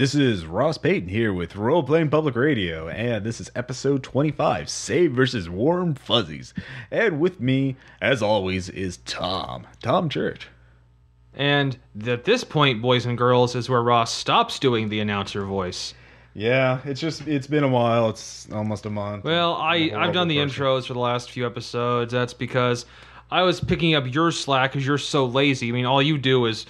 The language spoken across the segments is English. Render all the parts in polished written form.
This is Ross Payton here with Role Playing Public Radio, and this is episode 25, Save versus Warm Fuzzies. And with me, as always, is Tom Church. And at this point, boys and girls, is where Ross stops doing the announcer voice. Yeah, it's been a while. It's almost a month. Well, I've done the intros for the last few episodes. That's because I was picking up your slack because you're so lazy. I mean, all you do is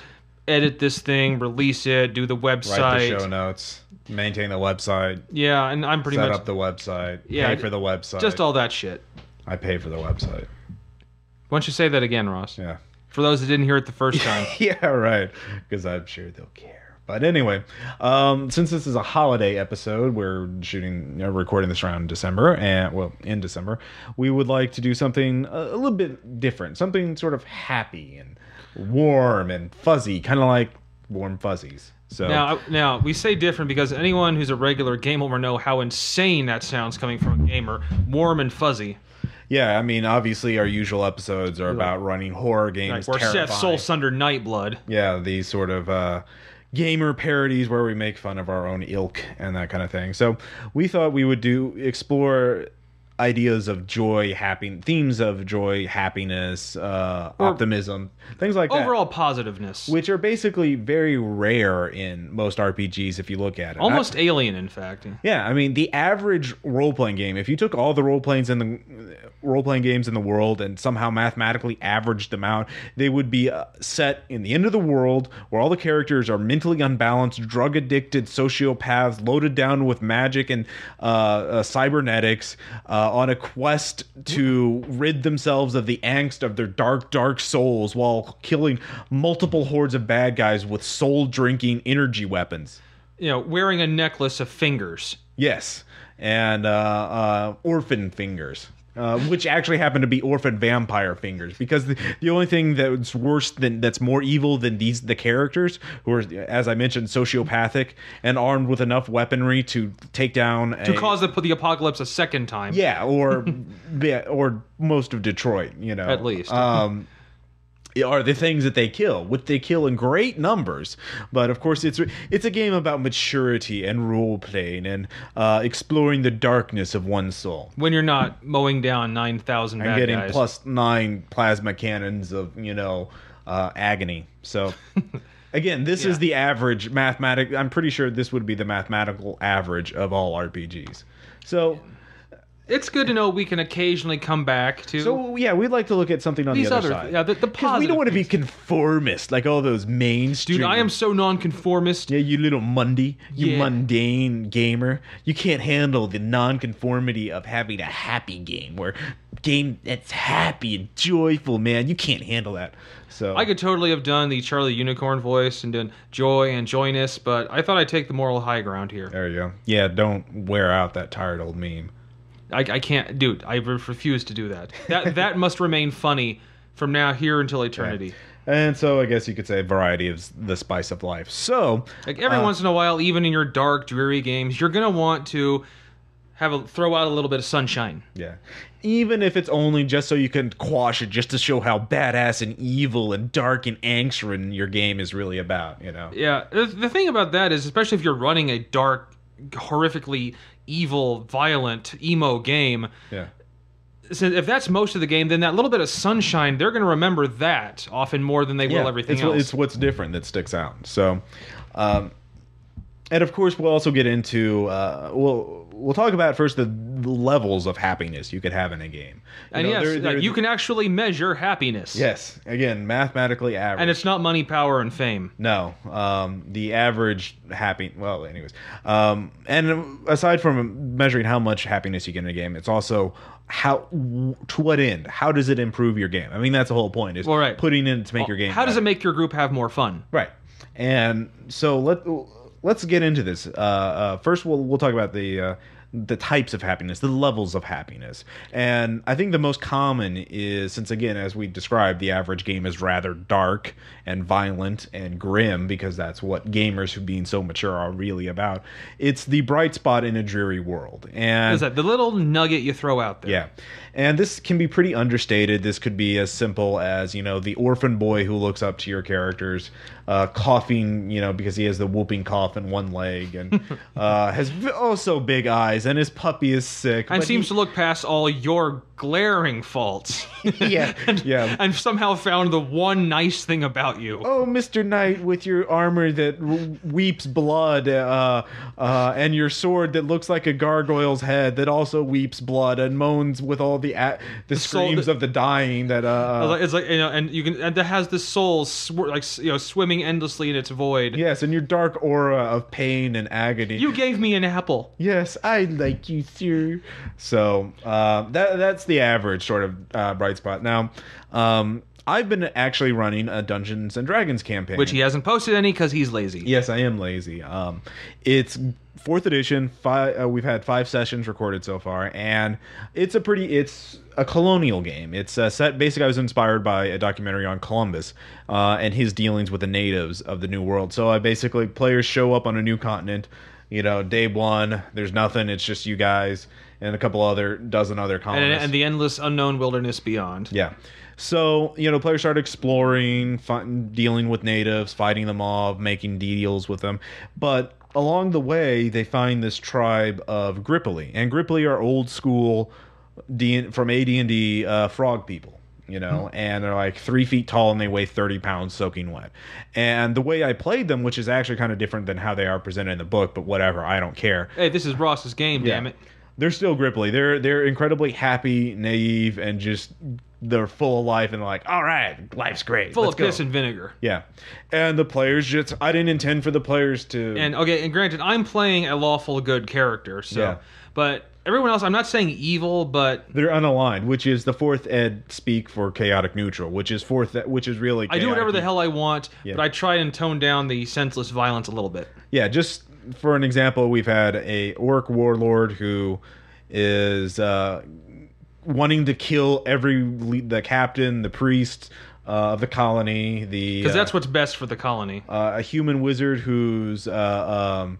edit this thing, release it, do the website. Write the show notes, maintain the website. Yeah, and I'm pretty much... Set up the website, yeah, pay for the website. Just all that shit. I pay for the website. Why don't you say that again, Ross? Yeah. For those that didn't hear it the first time. Yeah, right. Because I'm sure they'll care. But anyway, since this is a holiday episode, we're recording this around December, in December, we would like to do something a little bit different, something sort of happy and warm and fuzzy, kind of like Warm Fuzzies. So now we say different because anyone who's a regular gamer will know how insane that sounds coming from a gamer. Warm and fuzzy. Yeah, I mean, obviously our usual episodes are about running horror games, or Seth Soulsunder Nightblood. Yeah, these sort of gamer parodies where we make fun of our own ilk and that kind of thing. So we thought we would explore ideas of joy, themes of joy, happiness, optimism, things like that. Overall positiveness. Which are basically very rare in most RPGs if you look at it. Almost alien, in fact. Yeah, I mean, the average role-playing game, if you took all the role-playing games in the world and somehow mathematically averaged them out, they would be set in the end of the world where all the characters are mentally unbalanced, drug-addicted sociopaths loaded down with magic and cybernetics, on a quest to rid themselves of the angst of their dark souls while killing multiple hordes of bad guys with soul-drinking energy weapons. You know, wearing a necklace of fingers. Yes, and orphan fingers. Which actually happen to be orphan vampire fingers, because the only thing that's more evil than the characters, who are, as I mentioned, sociopathic and armed with enough weaponry to take down to cause the apocalypse a second time. Yeah, or most of Detroit, at least. Are the things that they kill, which they kill in great numbers. But of course, it's a game about maturity and role playing and exploring the darkness of one's soul. When you're not mowing down 9,000 bad guys. And getting +9 plasma cannons of agony. So again, this is the average mathematic. I'm pretty sure this would be the mathematical average of all RPGs. So. It's good to know we can occasionally come back to... So, yeah, we'd like to look at something on the other side. Yeah, the positive. Because we don't want to be conformist, like all those mainstream... Dude, I am so nonconformist. Yeah, you little mundane gamer. You can't handle the nonconformity of having a happy game, game that's happy and joyful, man. You can't handle that. So I could totally have done the Charlie Unicorn voice and done joy and joyness, but I thought I'd take the moral high ground here. There you go. Yeah, don't wear out that tired old meme. I can't, dude. I refuse to do that. That must remain funny from now here until eternity. Right. And so I guess you could say variety is the spice of life. So like every once in a while, even in your dark, dreary games, you're gonna want to throw out a little bit of sunshine. Yeah, even if it's only just so you can quash it, just to show how badass and evil and dark and angst-ridden your game is really about. Yeah, the thing about that is, especially if you're running a dark, horrifically evil, violent, emo game. Yeah. So if that's most of the game, then that little bit of sunshine, they're going to remember that often more than they will everything else. It's what's different that sticks out. So, and of course, we'll also get into we'll talk about first the levels of happiness you could have in a game. You can actually measure happiness. Yes, again, mathematically average, and it's not money, power, and fame. No, the average happy. Well, anyways, and aside from measuring how much happiness you get in a game, it's also to what end? How does it improve your game? I mean, that's the whole point. Is putting in to make your game. How does it make your group have more fun? Right, and so let's get into this. First, we'll talk about the the types of happiness, the levels of happiness. And I think the most common is, since again, as we described, the average game is rather dark and violent and grim, because that's what gamers who being so mature are really about. It's the bright spot in a dreary world. And is that the little nugget you throw out there? yeah. And this can be pretty understated. This could be as simple as, the orphan boy who looks up to your characters, coughing, because he has the whooping cough in one leg, and has so big eyes, and his puppy is sick. And seems to look past all your glaring faults. Yeah, yeah. And somehow found the one nice thing about you. Oh, Mr. Knight, with your armor that weeps blood, and your sword that looks like a gargoyle's head that also weeps blood and moans with all the screams of the dying. That it's like and that has the soul swimming endlessly in its void. Yes, and your dark aura of pain and agony. You gave me an apple. Yes, I like you, sir. So that's the average sort of bright spot. Now, I've been actually running a Dungeons and Dragons campaign, which he hasn't posted any because he's lazy. Yes, I am lazy. It's 4th edition. We've had 5 sessions recorded so far, and it's a colonial game. It's set. Basically, I was inspired by a documentary on Columbus and his dealings with the natives of the New World. So players show up on a new continent. Day 1, there's nothing. It's just you guys and a dozen other colonists. And the endless unknown wilderness beyond. Yeah. So, players start exploring, dealing with natives, fighting them off, making deals with them. But along the way, they find this tribe of Grippoli. And Grippoli are old school from AD&D frog people. And they're like 3 feet tall and they weigh 30 pounds soaking wet. And the way I played them, which is actually kind of different than how they are presented in the book, but whatever, I don't care. Hey, this is Ross's game, damn it. They're still Grippoli. They're incredibly happy, naive, and just they're full of life, and they're like, all right, life's great. Full of piss and vinegar. Yeah. And the players I didn't intend for the players to... And granted, I'm playing a lawful good character, so... Yeah. But everyone else, I'm not saying evil, but... They're unaligned, which is the 4th ed speak for chaotic neutral, which is really... I do whatever the hell I want, but I try and tone down the senseless violence a little bit. Yeah, just for an example, we've had a orc warlord who is wanting to kill the captain, the priest of the colony, because that's what's best for the colony. A human wizard who's had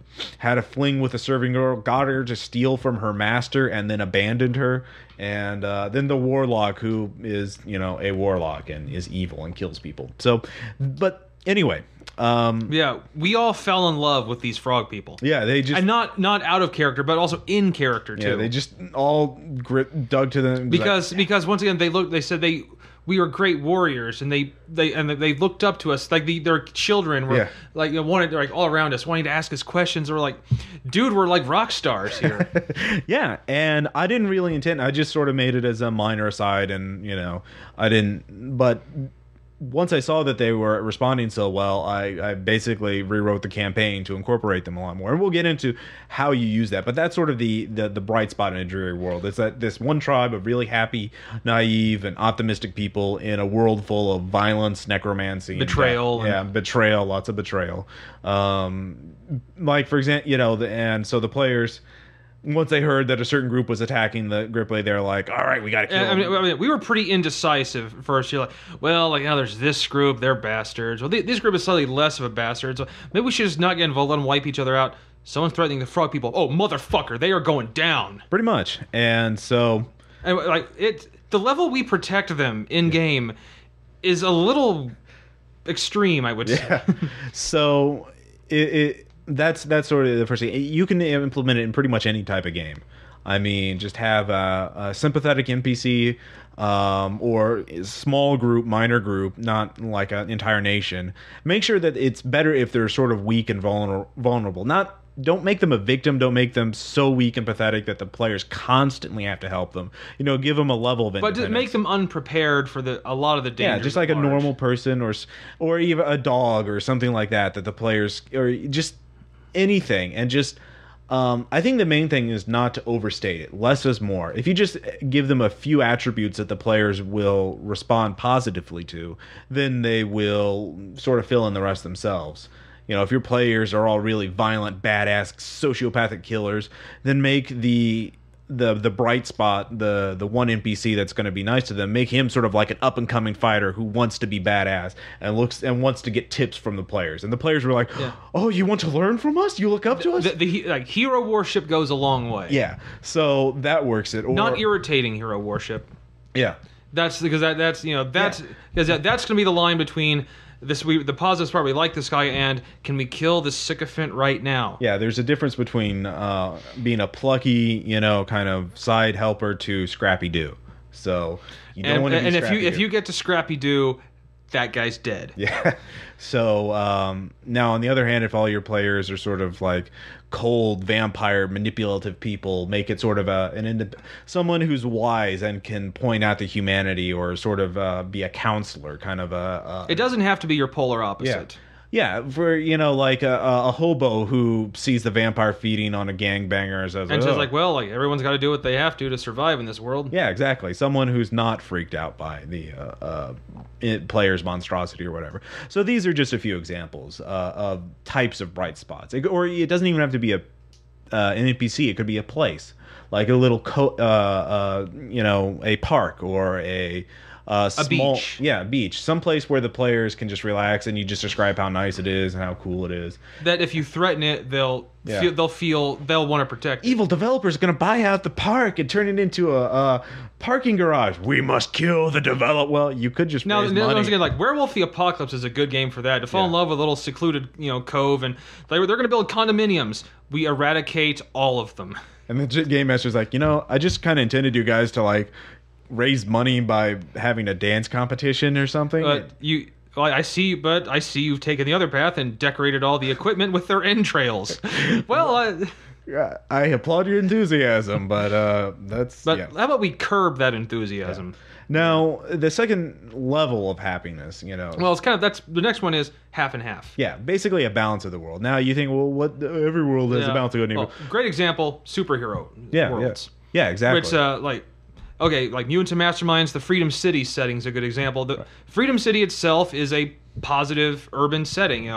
a fling with a serving girl, got her to steal from her master, and then abandoned her. And then the warlock, who is a warlock and is evil and kills people. So, but anyway. We all fell in love with these frog people. Yeah, they just... And not out of character, but also in character, too. Yeah, they just all dug to them. Because once again, they said we were great warriors, and they looked up to us like their children were wanted all around us, wanting to ask us questions. And we're like, dude, we're like rock stars here. Yeah, and I didn't really intend. I just sort of made it as a minor aside, and I didn't. But once I saw that they were responding so well, I basically rewrote the campaign to incorporate them a lot more. And we'll get into how you use that. But that's sort of the bright spot in a dreary world. It's that this one tribe of really happy, naive, and optimistic people in a world full of violence, necromancy, betrayal. Betrayal, lots of betrayal. Like, for example, and so the players... Once they heard that a certain group was attacking the Grippoli, they're like, all right, we got to kill them. I mean, we were pretty indecisive at first. You're like, there's this group, they're bastards. Well, this group is slightly less of a bastard, so maybe we should just not get involved, let them wipe each other out. Someone's threatening the frog people. Oh, motherfucker, they are going down. Pretty much. And so... And the level we protect them in-game is a little extreme, I would say. So, That's sort of the first thing. You can implement it in pretty much any type of game. I mean, just have a sympathetic NPC or a small group, minor group, not like an entire nation. Make sure that it's better if they're sort of weak and vulnerable. Don't make them a victim. Don't make them so weak and pathetic that the players constantly have to help them. Give them a level of independence. But to make them unprepared for a lot of the dangers. Yeah, just like a normal person or even a dog or something like that the players... Or just anything. And just... I think the main thing is not to overstate it. Less is more. If you just give them a few attributes that the players will respond positively to, then they will sort of fill in the rest themselves. if your players are all really violent, badass, sociopathic killers, then make the bright spot, the one NPC that's going to be nice to them, make him sort of like an up and coming fighter who wants to be badass and wants to get tips from the players. And the players were like, "Oh, you want to learn from us? You look up to us?" Like hero worship goes a long way. Yeah, so that works. Not irritating hero worship. Yeah, that's because that's going to be the line between the positive part, we like this guy, and can we kill this sycophant right now? Yeah, there's a difference between being a plucky, kind of side helper to Scrappy Doo. So you don't want to be and Scrappy if you get to Scrappy Doo, that guy's dead. Yeah. So now, on the other hand, if all your players are sort of like cold, vampire, manipulative people, make it sort of someone who's wise and can point out the humanity, or sort of be a counselor, kind of It doesn't have to be your polar opposite. Yeah, for like a hobo who sees the vampire feeding on a gangbanger and says, like, well, like everyone's got to do what they have to survive in this world. Yeah, exactly. Someone who's not freaked out by the player's monstrosity or whatever. So these are just a few examples of types of bright spots. Or it doesn't even have to be an NPC. It could be a place, like a little a park or a small beach. Yeah, a beach. Someplace where the players can just relax and you just describe how nice it is and how cool it is. That if you threaten it, they'll want to protect it. Evil developers are going to buy out the park and turn it into a parking garage. We must kill the developer. Well, you could just raise money. Once again, like Werewolf the Apocalypse is a good game for that. To fall in love with a little secluded, cove, and they're going to build condominiums. We eradicate all of them. And the game master's like, I just kind of intended you guys to like raise money by having a dance competition or something. I see you've taken the other path and decorated all the equipment with their entrails. Well, I applaud your enthusiasm, but how about we curb that enthusiasm? Yeah. Now, the second level of happiness, Well, it's that's the next one is half and half. Yeah, basically a balance of the world. Now you think, well, every world has a balance of good and evil. Great example, superhero worlds. Yeah, exactly. Which like Mutants and Masterminds, the Freedom City setting is a good example. The Freedom City itself is a positive urban setting.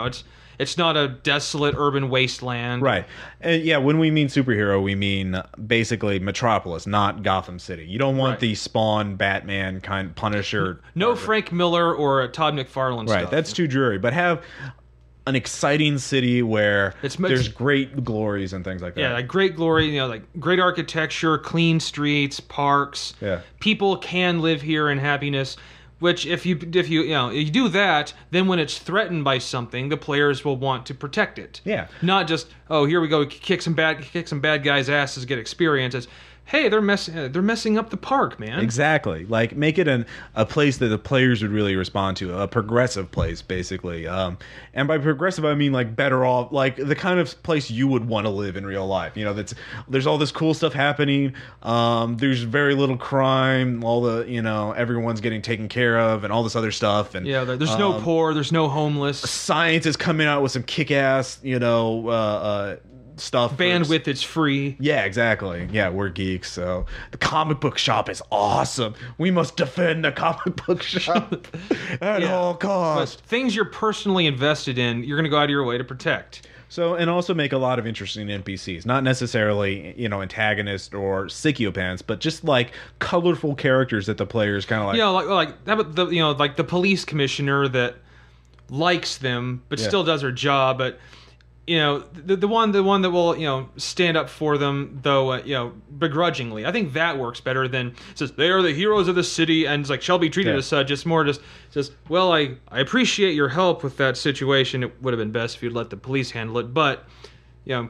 It's not a desolate urban wasteland. Right. And when we mean superhero, we mean basically Metropolis, not Gotham City. You don't want the Spawn, Batman kind Punisher. No Frank Miller or Todd McFarlane stuff. Right. That's too dreary. But have an exciting city where there's great glories and things like that. Yeah, like great glory, like great architecture, clean streets, parks. Yeah. People can live here in happiness. Which if you do that, then when it's threatened by something, the players will want to protect it. Yeah. Not just, here we go, kick some bad guys' asses, get experience. It's, hey, they're messing up the park, man. Exactly. Like, make it a place that the players would really respond to, a progressive place, basically. And by progressive, I mean like better off, like the kind of place you would want to live in real life. There's all this cool stuff happening. There's very little crime. All the everyone's getting taken care of, and all this other stuff. And there's no poor, there's no homeless. Science is coming out with some kick-ass, stuff. Bandwidth is free. Yeah, exactly. Yeah, we're geeks, so the comic book shop is awesome. We must defend the comic book shop at all costs. But things you're personally invested in, you're going to go out of your way to protect. So, and also make a lot of interesting NPCs, not necessarily antagonists or psychopaths, but just like colorful characters that the players kind of like. Like the police commissioner that likes them but still does her job, but. The one that will stand up for them though begrudgingly. I think that works better than says they are the heroes of the city and it's like shall be treated as such. It's more just says, well, I appreciate your help with that situation. It would have been best if you'd let the police handle it, but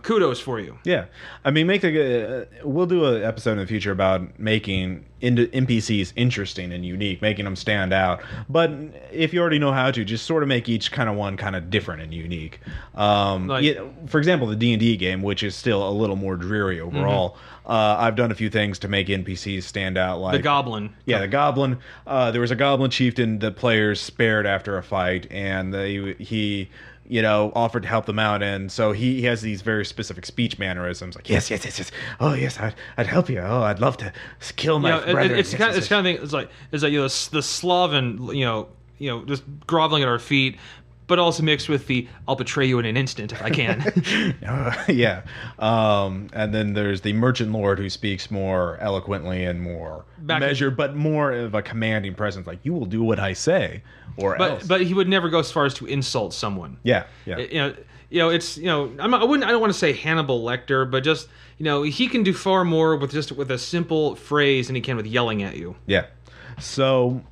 kudos for you. Yeah, I mean, we'll do an episode in the future about making NPCs interesting and unique, making them stand out. But if you already know how to, just sort of make each one kind of different and unique. For example, the D&D game, which is still a little more dreary overall. I've done a few things to make NPCs stand out, like the Goblin. Yeah, the Goblin. There was a Goblin chieftain the players spared after a fight, and he offered to help them out, and so he has these very specific speech mannerisms, like yes. Oh yes, I'd help you. Oh, I'd love to kill my brother. It's kind of thing. It's like the Slav and just groveling at our feet. but also mixed with the "I'll betray you in an instant if I can." Yeah. And then there's the merchant lord who speaks more eloquently and more measured, but more of a commanding presence. Like, you will do what I say, or else. But he would never go as far as to insult someone. Yeah. It's I don't want to say Hannibal Lecter, but just he can do far more with a simple phrase than he can with yelling at you. Yeah. So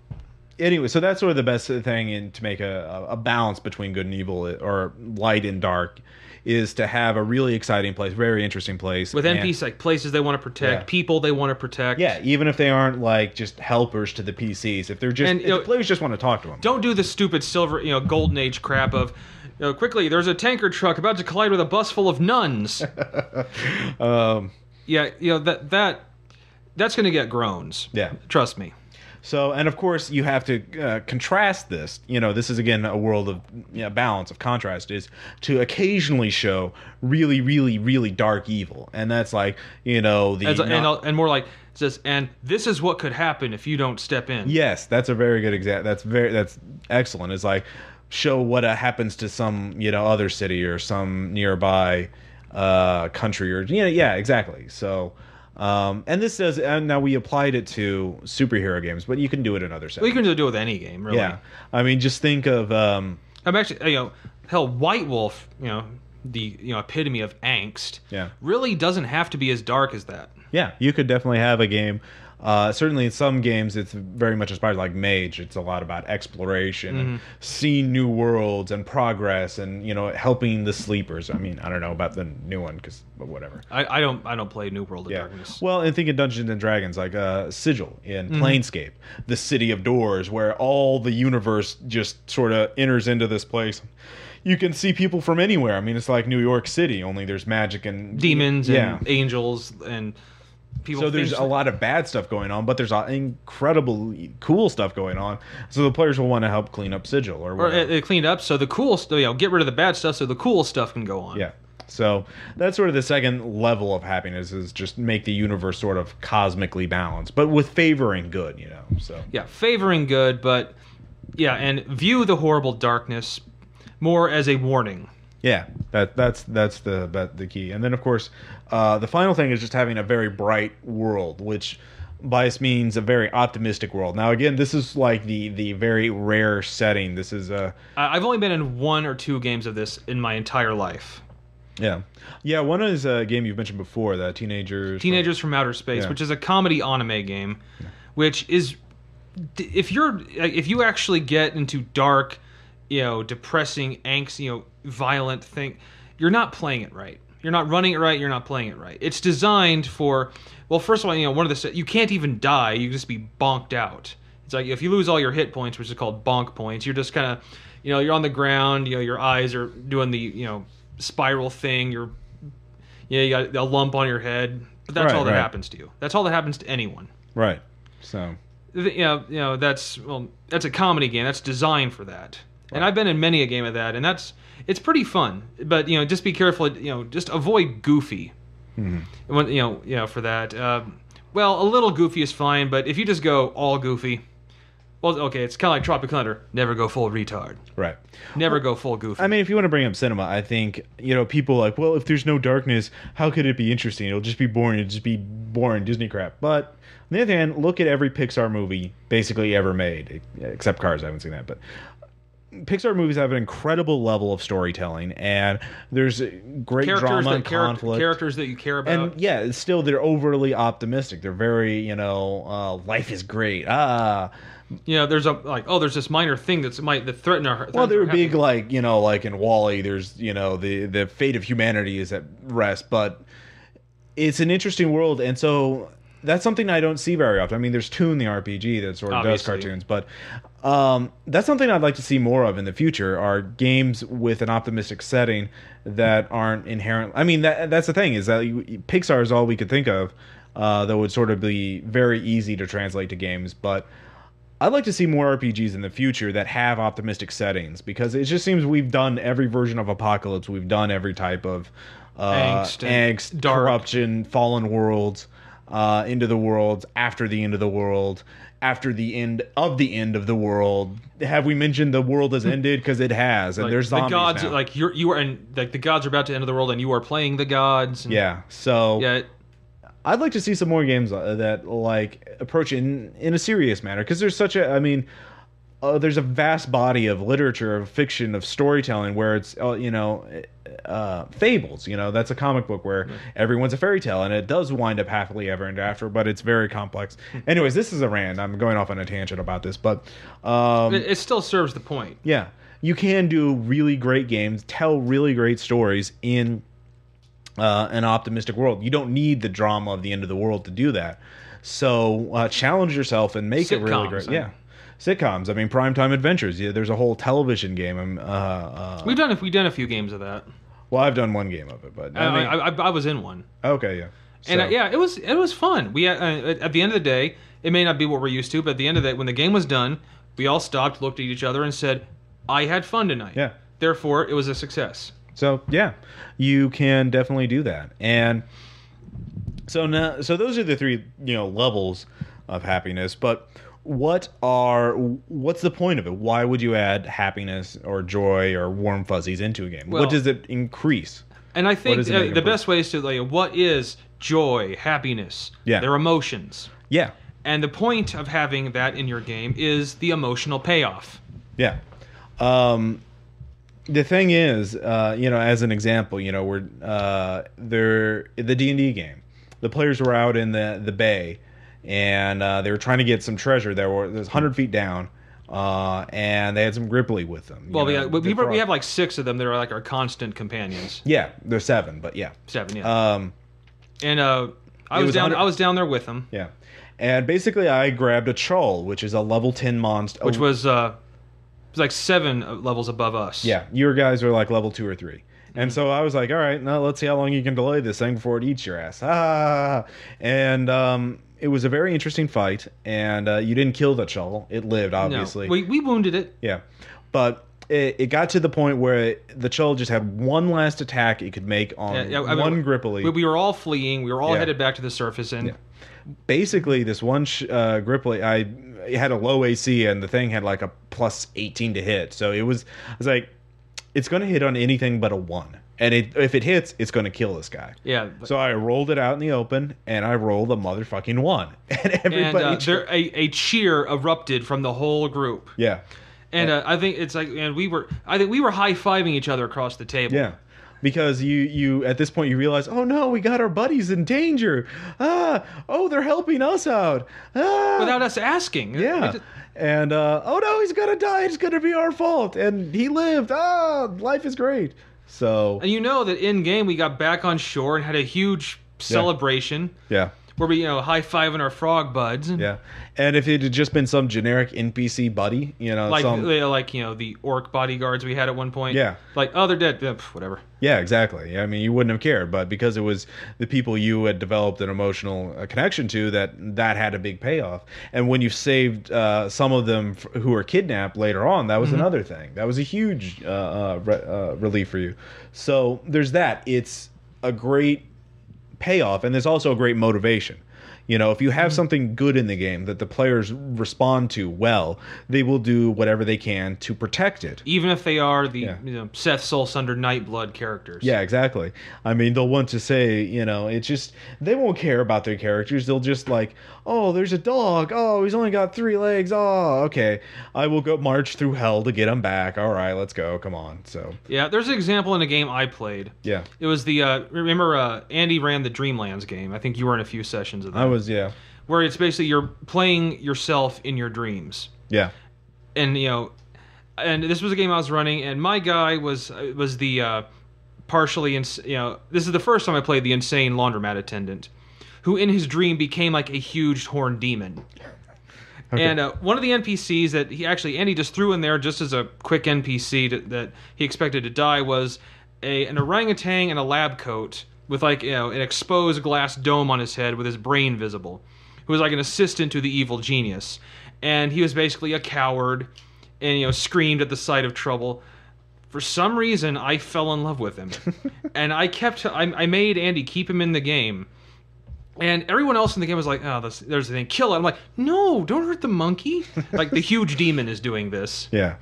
anyway, so that's sort of the best thing to make a balance between good and evil, or light and dark, is to have a really exciting place, very interesting place. With NPCs, like places they want to protect, people they want to protect. Yeah, even if they aren't like just helpers to the PCs. If they're just, if the players just want to talk to them. Don't do the stupid golden age crap of, quickly, there's a tanker truck about to collide with a bus full of nuns. That's going to get groans. Yeah. Trust me. So, and of course, you have to contrast this. This is, again, a world of balance, of contrast, is to occasionally show really, really, really dark evil. And that's like, and more like, it says, and this is what could happen if you don't step in. Yes, that's a very good example. That's excellent. It's like, show what happens to some, other city or some nearby country, or, exactly. So... and this does, and now we applied it to superhero games, but you can do it in other settings. Well, you can do it with any game, really. Yeah, I mean, just think of. I'm actually, hell, White Wolf, the epitome of angst. Yeah. Really doesn't have to be as dark as that. Yeah, you could definitely have a game. Certainly in some games it's very much inspired, like Mage. It's a lot about exploration, and seeing new worlds and progress, and helping the sleepers. I mean, I don't know about the new one, but whatever. I don't play New World of Darkness. Well, and think of Dungeons and Dragons, like Sigil in Planescape, the City of Doors, where all the universe just sort of enters into this place. You can see people from anywhere. I mean, it's like New York City, only there's magic and demons and angels and people. So there's a lot of bad stuff going on, but there's incredibly cool stuff going on. So the players will want to help clean up Sigil, or clean it up so the cool stuff, get rid of the bad stuff so the cool stuff can go on. Yeah. So that's sort of the second level of happiness, is just make the universe sort of cosmically balanced, but with favoring good, So yeah, favoring good, but and view the horrible darkness more as a warning. Yeah, that's the key. And then, of course, the final thing is just having a very bright world, which by this means a very optimistic world. Now, again, this is like the very rare setting. This is I've only been in 1 or 2 games of this in my entire life. Yeah. One is a game you've mentioned before, the Teenagers from Outer Space, which is a comedy anime game, which is, if you actually get into dark, depressing, angst, violent thing, you're not playing it right. You're not running it right. You're not playing it right. It's designed for, well, first of all, one of the, you can't even die. You just be bonked out. It's like if you lose all your hit points, which is called bonk points, you're just kind of, you're on the ground. Your eyes are doing the, spiral thing. You got a lump on your head. But that's all that happens to you. That's all that happens to anyone. Right. So. That's a comedy game. That's designed for that. Right. And I've been in many a game of that, and it's pretty fun. But just be careful. Just avoid goofy. Mm-hmm. When, for that. Well, a little goofy is fine, but if you just go all goofy, well, okay, it's kind of like Tropic Thunder. Never go full retard. Right. Never go full goofy. I mean, if you want to bring up cinema, I think, people like, well, if there's no darkness, how could it be interesting? It'll just be boring. It'll just be boring Disney crap. But on the other hand, look at every Pixar movie basically ever made, except Cars. I haven't seen that, but Pixar movies have an incredible level of storytelling, and there's great drama and conflict. Characters that you care about. And still they're overly optimistic. They're very, life is great. There's there's this minor thing that threaten our. Well, they're big, like in WALL-E. There's the fate of humanity is at rest, but it's an interesting world, and so that's something I don't see very often. I mean, there's Toon the RPG that sort of does cartoons, but that's something I'd like to see more of in the future. Are games with an optimistic setting that aren't inherent. I mean, that's the thing, is that Pixar is all we could think of that would sort of be very easy to translate to games, but I'd like to see more RPGs in the future that have optimistic settings, because it just seems we've done every version of Apocalypse. We've done every type of angst, dark. corruption, fallen worlds. into the world, after the end of the world, after the end of the world. Have we mentioned the world has ended? Because it has, and Like, there's zombies the gods, now. like you are, and like the gods are about to enter the world, and you are playing the gods. And, Yeah, so yeah. I'd like to see some more games that like approach it in a serious manner, because there's such a, I mean, there's a vast body of literature, of fiction, of storytelling where it's fables. That's a comic book where everyone's a fairy tale, and it does wind up happily ever and after, but it's very complex. Anyways, this is a rant. I'm going off on a tangent about this, but It still serves the point. yeah, you can do really great games, tell really great stories in an optimistic world. You don't need the drama of the end of the world to do that. So challenge yourself and make it really great. Yeah. Sitcoms. I mean, primetime adventures. Yeah, there's a whole television game. We've done a few games of that. Well, I've done one game of it, but I was in one. Okay, yeah. And So- yeah, it was fun. We at the end of the day, it may not be what we're used to, but at the end of the day, when the game was done, we all stopped, looked at each other, and said, "I had fun tonight." Yeah. Therefore, it was a success. So yeah, you can definitely do that. And so those are the three levels of happiness. But what's the point of it? Why would you add happiness or joy or warm fuzzies into a game? Well, what does it increase? And I think does it make the improve? best way is to what is joy, happiness? Yeah. They're emotions. Yeah, And the point of having that in your game is the emotional payoff. yeah. The thing is, as an example, we're the D&D game. The players were out in the bay, and they were trying to get some treasure. There was 100 feet down, and they had some Gripply with them. Well, we have like 6 of them that are like our constant companions. Yeah, there's 7, but yeah. 7, yeah. And I was down there with them, Yeah. And basically, I grabbed a Chull, which is a level 10 monster. which was like 7 levels above us. Yeah, your guys are like level 2 or 3. And so I was like, all right, now let's see how long you can delay this thing before it eats your ass. And it was a very interesting fight, and you didn't kill the Chull. It lived, obviously. No, we wounded it. Yeah. But it got to the point where the Chull just had one last attack it could make on one Gripply. We were all fleeing. We were all Yeah. headed back to the surface, and Basically, this one Gripply, it had a low AC, and the thing had like a plus 18 to hit. So I was like, it's going to hit on anything but a 1. And if it hits, it's going to kill this guy. yeah. So I rolled it out in the open, and I rolled a motherfucking 1. And everybody... And a cheer erupted from the whole group. yeah. And I think it's like, and we were high-fiving each other across the table. Yeah. Because you at this point you realize, oh no, we got our buddies in danger. Oh, they're helping us out. Without us asking. Yeah. And oh no, he's gonna die. It's gonna be our fault. And he lived. Life is great. So And you know that in game we got back on shore and had a huge celebration yeah. where we high-fiving our frog buds. And Yeah. And if it had just been some generic NPC buddy, the orc bodyguards we had at one point. Yeah. Like, oh, they're dead. Whatever. Yeah, exactly. I mean, you wouldn't have cared, but because it was the people you had developed an emotional connection to, that had a big payoff. And when you saved some of them who were kidnapped later on, that was another thing. That was a huge relief for you. So there's that. It's a great payoff, and there's also a great motivation. If you have something good in the game that the players respond to well, they will do whatever they can to protect it. Even if they are the Seth Soulsunder Nightblood characters. Yeah, exactly. I mean, they'll want to say, it's just, they won't care about their characters. They'll just like, oh, there's a dog. Oh, he's only got 3 legs. Oh, okay. I will go march through hell to get him back. All right, let's go. Come on. So Yeah, there's an example in a game I played. yeah, It was the, remember Andy ran the Dreamlands game. I think you were in a few sessions of that. yeah, Where it's basically you're playing yourself in your dreams. yeah, And, and this was a game I was running, and my guy was the partially, this is the first time I played the insane laundromat attendant, who in his dream became like a huge horned demon. Okay. And one of the NPCs that Andy just threw in there just as a quick NPC that he expected to die was an orangutan in a lab coat with an exposed glass dome on his head with his brain visible, who was like an assistant to the evil genius. And he was basically a coward and, screamed at the sight of trouble. For some reason, I fell in love with him. And I made Andy keep him in the game. And everyone else in the game was like, oh, there's the thing, kill it. I'm like, no, don't hurt the monkey. Like, the huge demon is doing this. Yeah.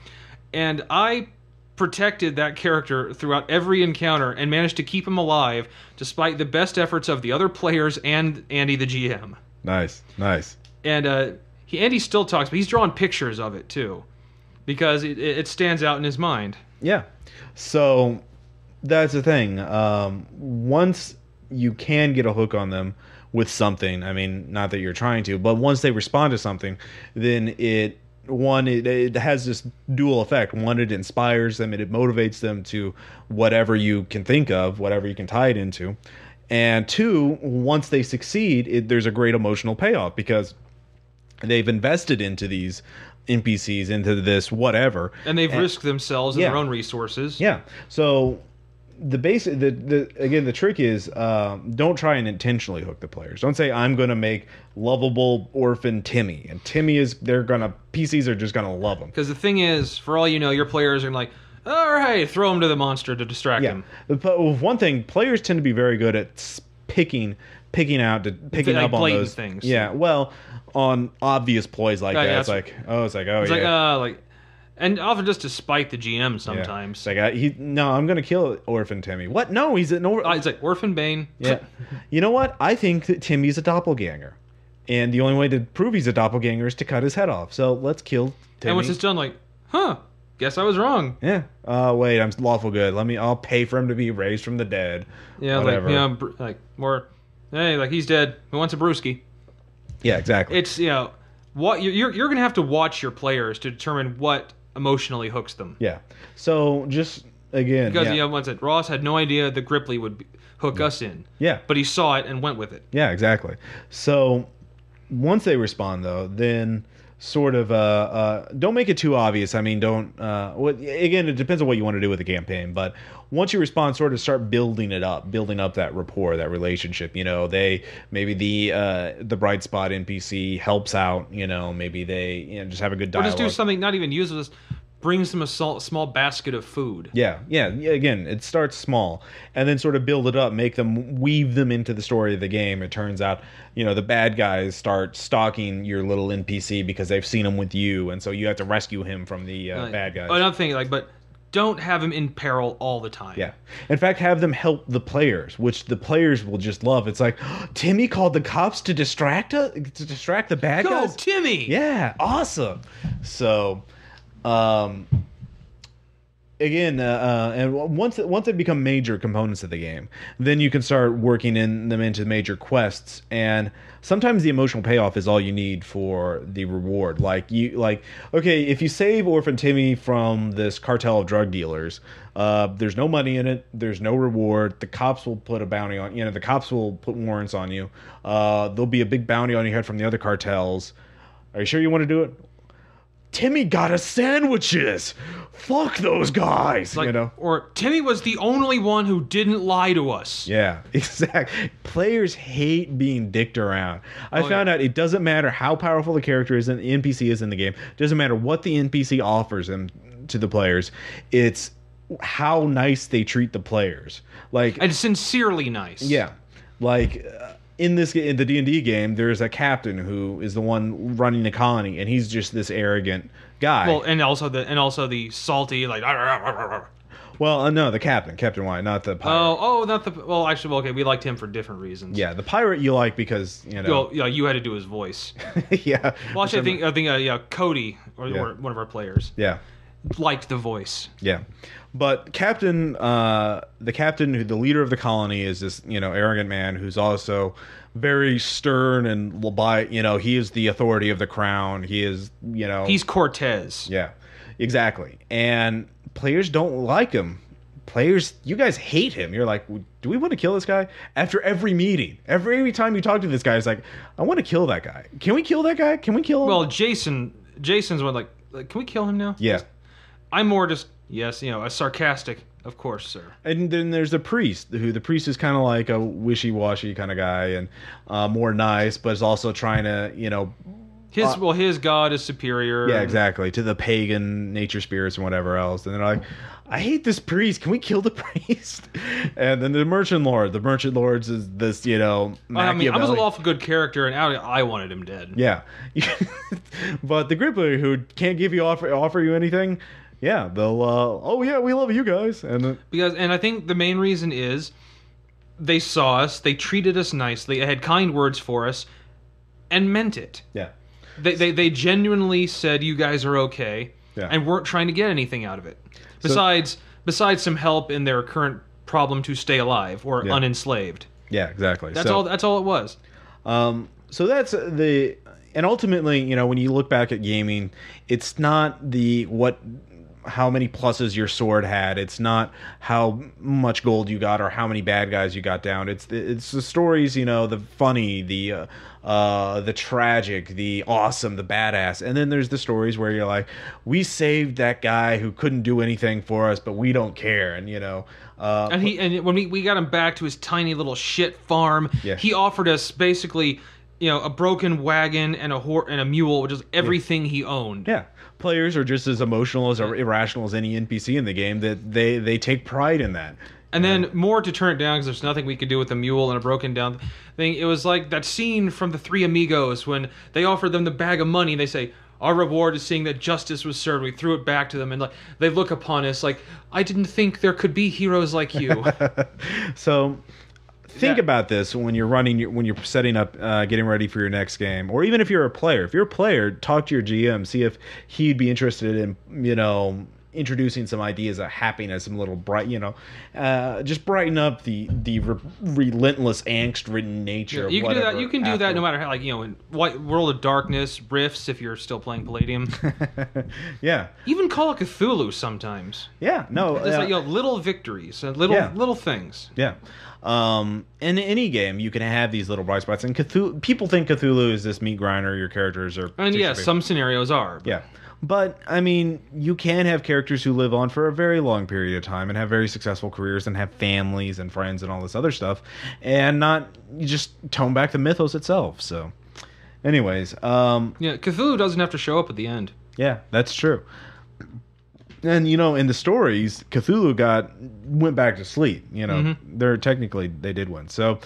And I protected that character throughout every encounter and managed to keep him alive despite the best efforts of the other players and Andy the GM. Nice. And Andy still talks, but he's drawing pictures of it too, because it stands out in his mind. Yeah. So that's the thing. Once you can get a hook on them with something, I mean, not that you're trying to, but once they respond to something, then it has this dual effect. One, it inspires them, it motivates them to whatever you can think of, whatever you can tie it into. And two, once they succeed, there's a great emotional payoff because they've invested into these NPCs, into this whatever. And they've risked themselves and their own resources. Yeah. So the trick is don't try and intentionally hook the players. Don't say I'm going to make lovable orphan Timmy, and PCs are just gonna love him. Because the thing is, for all you know, your players are like, all right, throw him to the monster to distract him. But one thing, players tend to be very good at picking up on those things. Yeah, well, on obvious ploys like that, it's like, and often just to spite the GM sometimes. Yeah. It's like, I'm going to kill Orphan Timmy. What? No, he's an orphan. It's like Orphan Bane. Yeah. You know what? I think that Timmy's a doppelganger. And the only way to prove he's a doppelganger is to cut his head off. So let's kill Timmy. And once it's done, like, guess I was wrong. Yeah. Wait, I'm lawful good. I'll pay for him to be raised from the dead. Yeah, whatever. Hey, he's dead. Who wants a brewski? Yeah, exactly. It's, what you're going to have to watch your players to determine what emotionally hooks them. Yeah. So just again, because once Ross had no idea that Gripply would hook us in. Yeah. But he saw it and went with it. Yeah, exactly. So once they respond, though, then sort of don't make it too obvious. I mean, don't. Again, it depends on what you want to do with the campaign. But once you respond, sort of start building up that rapport, that relationship. Maybe the bright spot NPC helps out. Maybe they just have a good dialogue. Or just do something not even useless. Brings them a small basket of food. Yeah. Again, it starts small, and then sort of build it up, weave them into the story of the game. It turns out, the bad guys start stalking your little NPC because they've seen him with you, and so you have to rescue him from the bad guys. Another thing, but don't have him in peril all the time. Yeah. In fact, have them help the players, which the players will just love. It's like, Timmy called the cops to distract the bad guys. Go, Timmy! Yeah, awesome. So. Again, and once they become major components of the game, then you can start working them into major quests. And sometimes the emotional payoff is all you need for the reward. Okay, if you save Orphan Timmy from this cartel of drug dealers, there's no money in it. There's no reward. The cops will put a bounty on. The cops will put warrants on you. There'll be a big bounty on your head from the other cartels. Are you sure you want to do it? Timmy got us sandwiches. Fuck those guys. Or Timmy was the only one who didn't lie to us. Yeah, exactly. Players hate being dicked around. I found out it doesn't matter how powerful the character is and the NPC is in the game. It doesn't matter what the NPC offers them to the players. It's how nice they treat the players. And sincerely nice. Yeah. In the D&D game, there's a captain who is the one running the colony, and he's just this arrogant guy. Well, and also the salty Well, no, the Captain White, not the pirate. Not the. Well, actually, okay, we liked him for different reasons. Yeah, the pirate you like because Well, you had to do his voice. Yeah. Well, actually, I think Cody or one of our players. Yeah. Liked the voice. Yeah. But the captain, the leader of the colony, is this arrogant man who's also very stern and he is the authority of the crown. He is he's Cortez. Yeah, exactly. And players don't like him. Players, you guys hate him. You're like, do we want to kill this guy? After every meeting, every time you talk to this guy, it's like, I want to kill that guy. Can we kill that guy? Can we kill him? Well, Jason's one can we kill him now? Yeah. I'm more just, yes, a sarcastic, of course, sir. And then there's the priest, the priest is kind of like a wishy-washy kind of guy and more nice, but is also trying to, his god is superior. Yeah, exactly, to the pagan nature spirits and whatever else. And they're like, I hate this priest. Can we kill the priest? And then the merchant lord. The merchant lords is this, I mean, I was a lawful good character, and I wanted him dead. Yeah, but the Grippler, who can't offer you anything, yeah, they'll. Oh yeah, we love you guys, and I think the main reason is they saw us, they treated us nicely, they had kind words for us, and meant it. Yeah, they genuinely said you guys are okay, and weren't trying to get anything out of it. Besides some help in their current problem to stay alive or unenslaved. Yeah, exactly. That's all it was. So that's and ultimately, when you look back at gaming, it's not how many pluses your sword had. It's not how much gold you got or how many bad guys you got down. It's the stories, the funny, the tragic, the awesome, the badass. And then there's the stories where you're like, we saved that guy who couldn't do anything for us, but we don't care. And and when we got him back to his tiny little shit farm, he offered us basically, a broken wagon and a mule, which is everything he owned. Yeah. Players are just as emotional as or irrational as any NPC in the game. That they take pride in that. And then more to turn it down because there's nothing we could do with a mule and a broken down thing. It was like that scene from The Three Amigos when they offered them the bag of money. And they say, our reward is seeing that justice was served. We threw it back to them, and they look upon us like, I didn't think there could be heroes like you. So think about this when you're setting up, getting ready for your next game, or even if you're a player. If you're a player, talk to your GM, see if he'd be interested in, introducing some ideas of happiness, some little bright, just brighten up the relentless angst-ridden nature. You can do that. You can do that no matter how, in World of Darkness, Rifts, if you're still playing Palladium. Yeah. Even Call of Cthulhu sometimes. Yeah. No. It's like little victories and little things. Yeah. In any game, you can have these little bright spots, and Cthulhu. People think Cthulhu is this meat grinder. Your characters are, and some scenarios are. Yeah. But, I mean, you can have characters who live on for a very long period of time and have very successful careers and have families and friends and all this other stuff, and not just tone back the mythos itself. So, anyways. Cthulhu doesn't have to show up at the end. Yeah, that's true. And, in the stories, Cthulhu went back to sleep. They did win. So,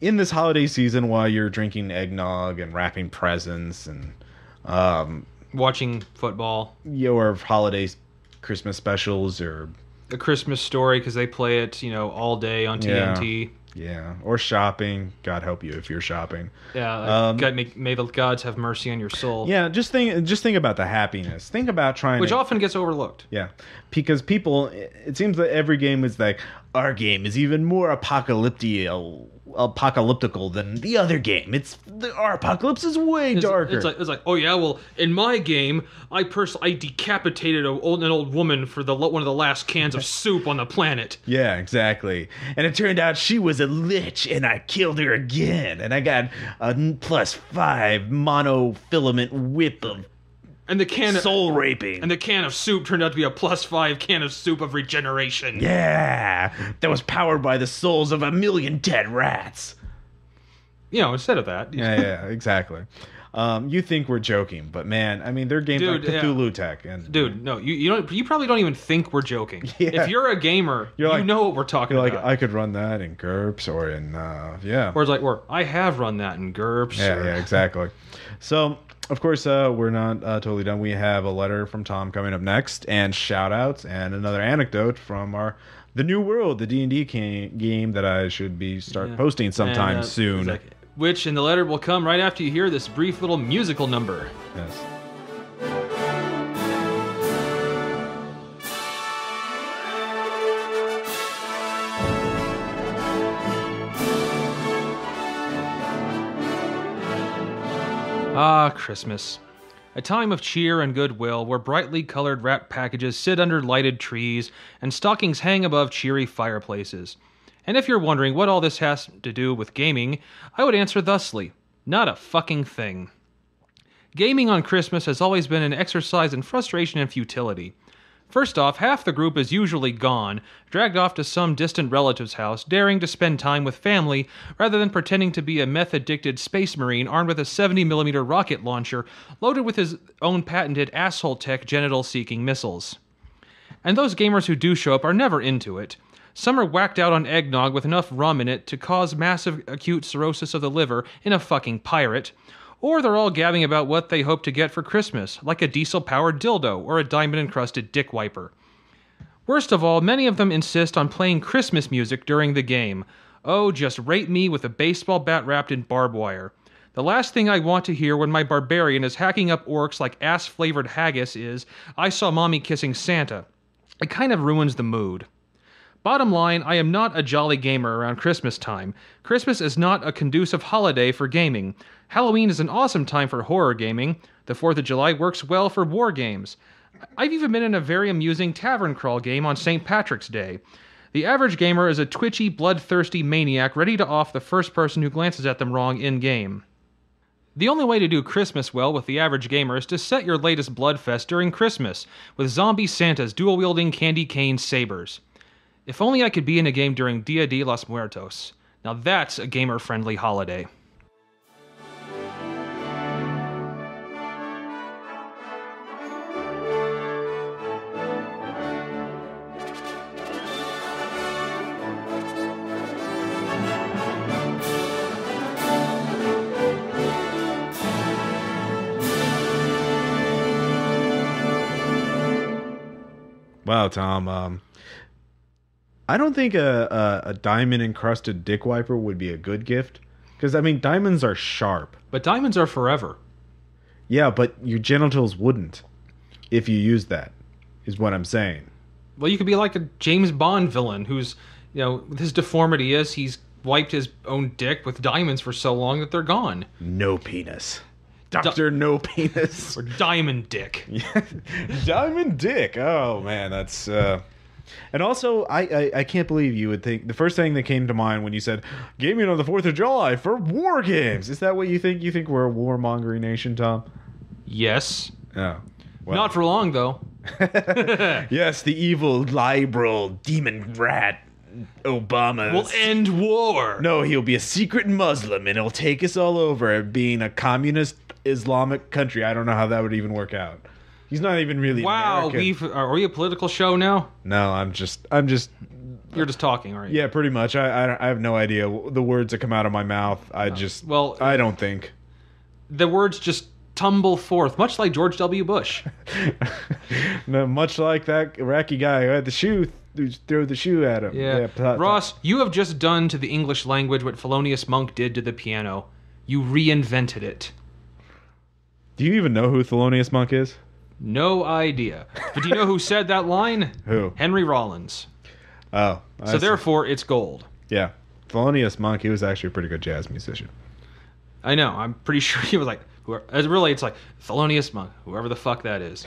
in this holiday season, while you're drinking eggnog and wrapping presents and watching football, or holidays, Christmas specials, or A Christmas Story because they play it, all day on TNT. Yeah, or shopping. God help you if you're shopping. Yeah, may the gods have mercy on your soul. Yeah, just think about the happiness. Think about which often gets overlooked. Yeah, because it seems that every game is like, our game is even more apocalyptical than the other game. Our apocalypse is way darker. It's like, oh yeah, well, in my game, I decapitated an old woman for one of the last cans of soup on the planet. Yeah, exactly. And it turned out she was a lich, and I killed her again, and I got a +5 monofilament whip of soul raping. And the can of soup turned out to be a +5 can of soup of regeneration. Yeah, that was powered by the souls of 1 million dead rats. Instead of that. Yeah, exactly. You think we're joking, but man, I mean, they're games like Cthulhu Tech. And no, you probably don't even think we're joking. Yeah. If you're a gamer, you know what we're talking about. Like, I could run that in GURPS or in Or it's like, I have run that in GURPS. Yeah, exactly. So, of course, we're not totally done. We have a letter from Tom coming up next, and shout-outs, and another anecdote from the New World, the D&D game that I should start posting sometime soon. Which in the letter will come right after you hear this brief little musical number. Yes. Ah, Christmas. A time of cheer and goodwill where brightly colored wrapped packages sit under lighted trees and stockings hang above cheery fireplaces. And if you're wondering what all this has to do with gaming, I would answer thusly: not a fucking thing. Gaming on Christmas has always been an exercise in frustration and futility. First off, half the group is usually gone, dragged off to some distant relative's house, daring to spend time with family, rather than pretending to be a meth-addicted space marine armed with a 70mm rocket launcher, loaded with his own patented asshole-tech genital-seeking missiles. And those gamers who do show up are never into it. Some are whacked out on eggnog with enough rum in it to cause massive acute cirrhosis of the liver in a fucking pirate. Or they're all gabbing about what they hope to get for Christmas, like a diesel-powered dildo or a diamond-encrusted dick wiper. Worst of all, many of them insist on playing Christmas music during the game. Oh, just rape me with a baseball bat wrapped in barbed wire. The last thing I want to hear when my barbarian is hacking up orcs like ass-flavored haggis is, "I saw mommy kissing Santa." It kind of ruins the mood. Bottom line, I am not a jolly gamer around Christmas time. Christmas is not a conducive holiday for gaming. Halloween is an awesome time for horror gaming. The 4th of July works well for war games. I've even been in a very amusing tavern crawl game on St. Patrick's Day. The average gamer is a twitchy, bloodthirsty maniac ready to off the first person who glances at them wrong in-game. The only way to do Christmas well with the average gamer is to set your latest bloodfest during Christmas, with zombie Santas dual-wielding candy cane sabers. If only I could be in a game during Dia de los Muertos. Now that's a gamer-friendly holiday. Wow, Tom. I don't think a diamond-encrusted dick wiper would be a good gift. Because, I mean, diamonds are sharp. But diamonds are forever. Yeah, but your genitals wouldn't if you used that, is what I'm saying. Well, you could be like a James Bond villain who's, his deformity is he's wiped his own dick with diamonds for so long that they're gone. No penis. Dr. No Penis. Or Diamond Dick. Diamond Dick. Oh, man, that's... And also, I can't believe you would think... The first thing that came to mind when you said, gaming on the 4th of July for war games. Is that what you think? You think we're a warmongering nation, Tom? Yes. Oh. Well. Not for long, though. Yes, the evil, liberal, demon rat Obama will end war. No, he'll be a secret Muslim and he'll take us all over, being a communist Islamic country. I don't know how that would even work out. He's not even really American. Are we a political show now? No, I'm just You're just talking, right? Yeah, pretty much. I have no idea the words that come out of my mouth. I don't think. The words just tumble forth, much like George W. Bush. No, much like that Iraqi guy who had the shoe, who threw the shoe at him. Yeah. Ross, you have just done to the English language what Thelonious Monk did to the piano. You reinvented it. Do you even know who Thelonious Monk is? No idea. But do you know who said that line? Who? Henry Rollins. Oh. So therefore, it's gold. Yeah. Thelonious Monk, he was actually a pretty good jazz musician. I know. I'm pretty sure he was like... It's like Thelonious Monk, whoever the fuck that is.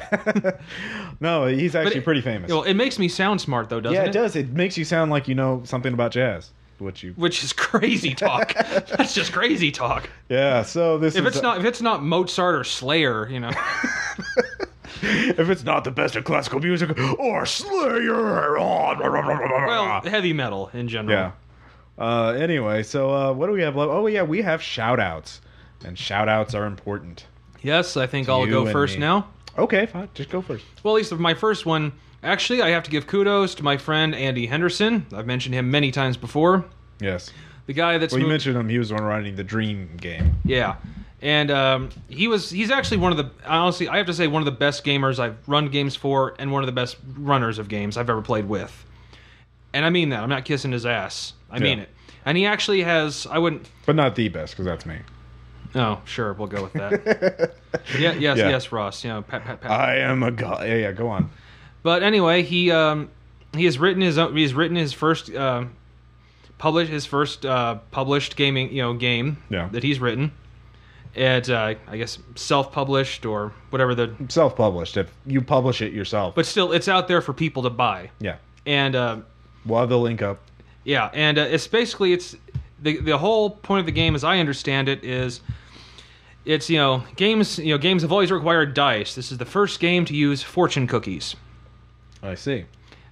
No, he's actually pretty famous. It makes me sound smart, though, doesn't it? Yeah, it does. It makes you sound like you know something about jazz. Which is crazy talk. That's just crazy talk. Yeah, so if it's not Mozart or Slayer, if it's not the best of classical music or Slayer. Well, heavy metal in general. Yeah. Anyway, so what do we have left? Oh yeah, we have shout outs. And shout outs are important. Yes, I think I'll go first now. Okay, fine. Just go first. Well, at least my first one. Actually, I have to give kudos to my friend Andy Henderson. I've mentioned him many times before. Yes. The guy that's... Well, you mentioned him. He was running the Dream game. Yeah. And he's actually one of the... Honestly, I have to say one of the best gamers I've run games for and one of the best runners of games I've ever played with. And I mean that. I'm not kissing his ass. I mean it. And he actually has... But not the best, because that's me. Oh, sure, we'll go with that. Yes, Ross. Pat. I am a god. Yeah, go on. But anyway, he has written his first published gaming game that he's written. At I guess self-published or whatever the self-published. If you publish it yourself, but still, it's out there for people to buy. Yeah, and we'll have the link up. Yeah, and it's basically the whole point of the game, as I understand it, is it's games have always required dice. This is the first game to use fortune cookies. I see.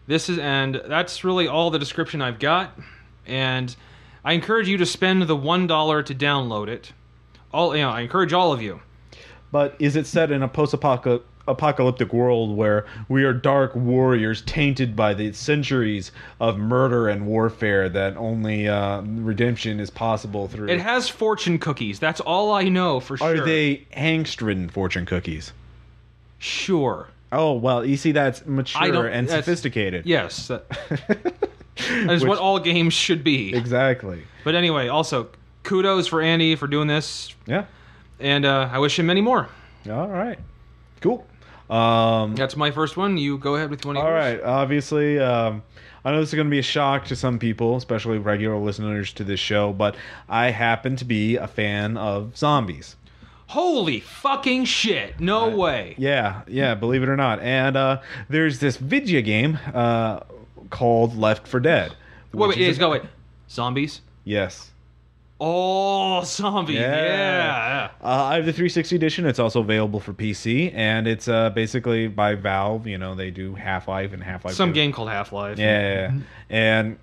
And that's really all the description I've got. And I encourage you to spend the $1 to download it. I encourage all of you. But is it set in a post-apocalyptic world where we are dark warriors tainted by the centuries of murder and warfare that only redemption is possible through? It has fortune cookies. That's all I know for sure. Are they angst-ridden fortune cookies? Sure. Oh, well, you see, that's mature and sophisticated. Yes. That is what all games should be. Exactly. But anyway, also, kudos for Andy for doing this. Yeah. And I wish him many more. All right. Cool. That's my first one. You go ahead with one of yours. All right. Obviously, I know this is going to be a shock to some people, especially regular listeners to this show, but I happen to be a fan of zombies. Holy fucking shit. No way. Yeah, believe it or not. And there's this video game called Left 4 Dead. Wait. Zombies? Yes. Oh, zombies. Yeah. I have the 360 edition. It's also available for PC, and it's basically by Valve. You know, they do Half-Life and Half-Life Some 2. game called Half-Life. Yeah. And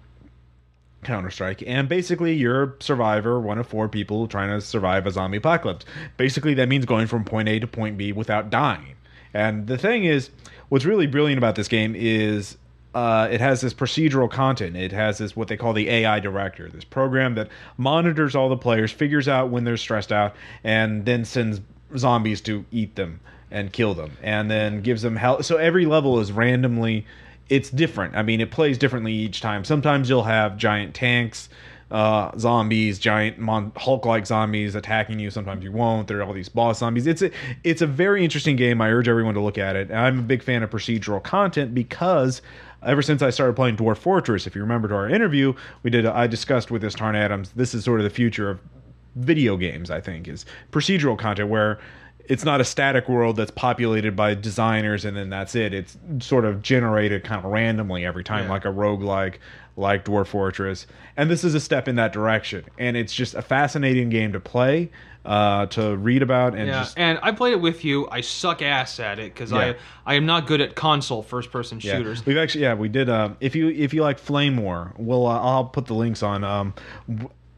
Counter-Strike. And basically, you're a survivor, one of 4 people trying to survive a zombie apocalypse. Basically, that means going from point A to point B without dying. And the thing is, what's really brilliant about this game is it has this procedural content. It has this, what they call the AI director, this program that monitors all the players, figures out when they're stressed out, and then sends zombies to eat them and kill them, and then gives them health. So every level is randomly, it's different. I mean, it plays differently each time. Sometimes you'll have giant tanks, zombies, giant Hulk-like zombies attacking you. Sometimes you won't. There are all these boss zombies. It's a very interesting game. I urge everyone to look at it. And I'm a big fan of procedural content because ever since I started playing Dwarf Fortress, if you remember to our interview, I discussed with this Tarn Adams, this is sort of the future of video games, I think, is procedural content where it's not a static world that's populated by designers and then that's it. It's sort of generated kind of randomly every time, like a roguelike, like Dwarf Fortress. And this is a step in that direction. And it's just a fascinating game to play, to read about. And and I played it with you. I suck ass at it because I am not good at console first-person shooters. We've actually, we did. If you like Flame War, I'll put the links on.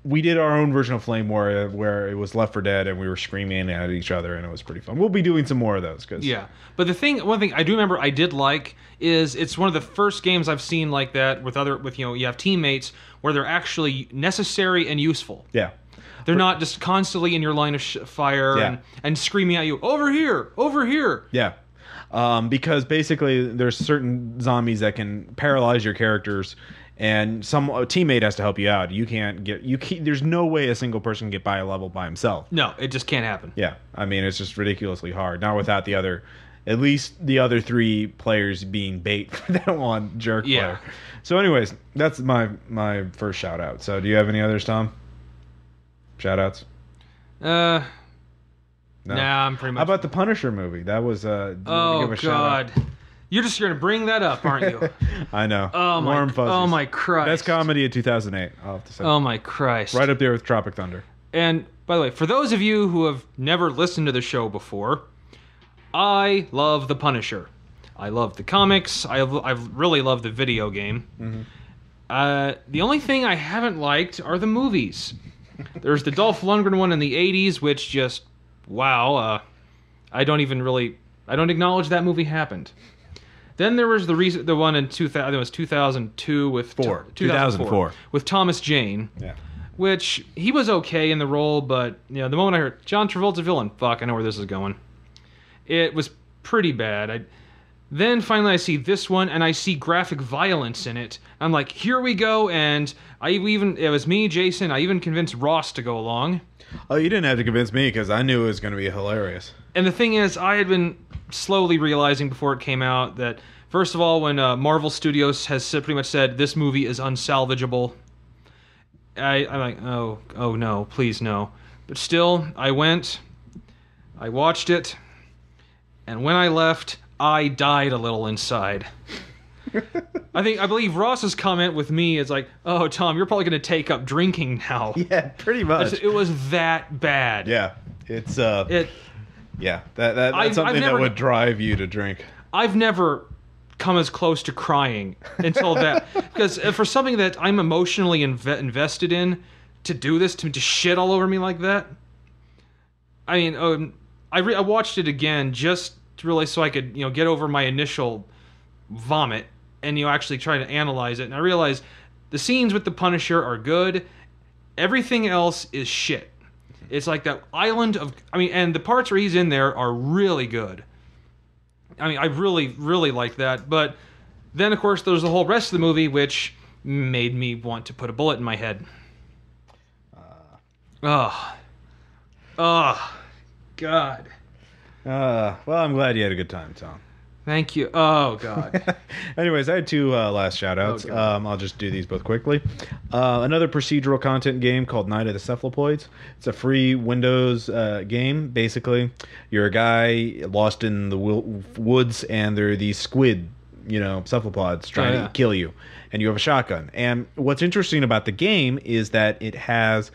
We did our own version of Flame War where it was Left 4 Dead and we were screaming at each other and it was pretty fun. We'll be doing some more of those. But one thing I do remember I did like is it's one of the first games I've seen like that with you have teammates where they're actually necessary and useful. Yeah. They're not just constantly in your line of fire and screaming at you, over here, over here. Yeah. Because basically there's certain zombies that can paralyze your characters and a teammate has to help you out. There's no way a single person can get by a level by himself. No, it just can't happen. Yeah. I mean, it's just ridiculously hard. Not without at least the other 3 players being bait for that one jerk player. So anyways, that's my first shout out. So do you have any others, Tom? Shout outs? No. Nah, I'm pretty much. How about the Punisher movie? That was oh God. You're just going to bring that up, aren't you? I know. Warm Fuzzies. Oh, my Christ. Best comedy of 2008, I'll have to say. Oh, my Christ. Right up there with Tropic Thunder. And, by the way, for those of you who have never listened to the show before, I love The Punisher. I love the comics. I've really loved the video game. Mm-hmm. The only thing I haven't liked are the movies. There's the Dolph Lundgren one in the 80s, which just, wow. I don't acknowledge that movie happened. Then there was the one in 2000. It was 2002 with 2004 with Thomas Jane. Yeah, which he was okay in the role, but the moment I heard John Travolta villain, fuck, I know where this is going. It was pretty bad. Then finally I see this one and I see graphic violence in it. I'm like, here we go, and it was me, Jason. I even convinced Ross to go along. Oh, you didn't have to convince me because I knew it was going to be hilarious. And the thing is, I had been slowly realizing before it came out that, first of all, when Marvel Studios has pretty much said this movie is unsalvageable, I'm like, oh no, please no. But still, I went, I watched it, and when I left, I died a little inside. I believe Ross's comment with me is like, "Oh, Tom, you're probably going to take up drinking now." Yeah, pretty much. It was that bad. Yeah, it's that's something that would drive you to drink. I've never come as close to crying until that. Because for something that I'm emotionally invested in, to do this, to shit all over me like that, I mean, I watched it again just really so I could, get over my initial vomit and, actually try to analyze it. And I realized the scenes with the Punisher are good. Everything else is shit. It's like that island of... and the parts where he's in there are really good. I really, really like that. But then, of course, there's the whole rest of the movie, which made me want to put a bullet in my head. God. Well, I'm glad you had a good time, Tom. Thank you. Oh, God. Anyways, I had two last shout-outs. I'll just do these both quickly. Another procedural content game called Night of the Cephalopods. It's a free Windows game. Basically, you're a guy lost in the woods, and there are these squid, cephalopods trying to kill you. And you have a shotgun. And what's interesting about the game is that it has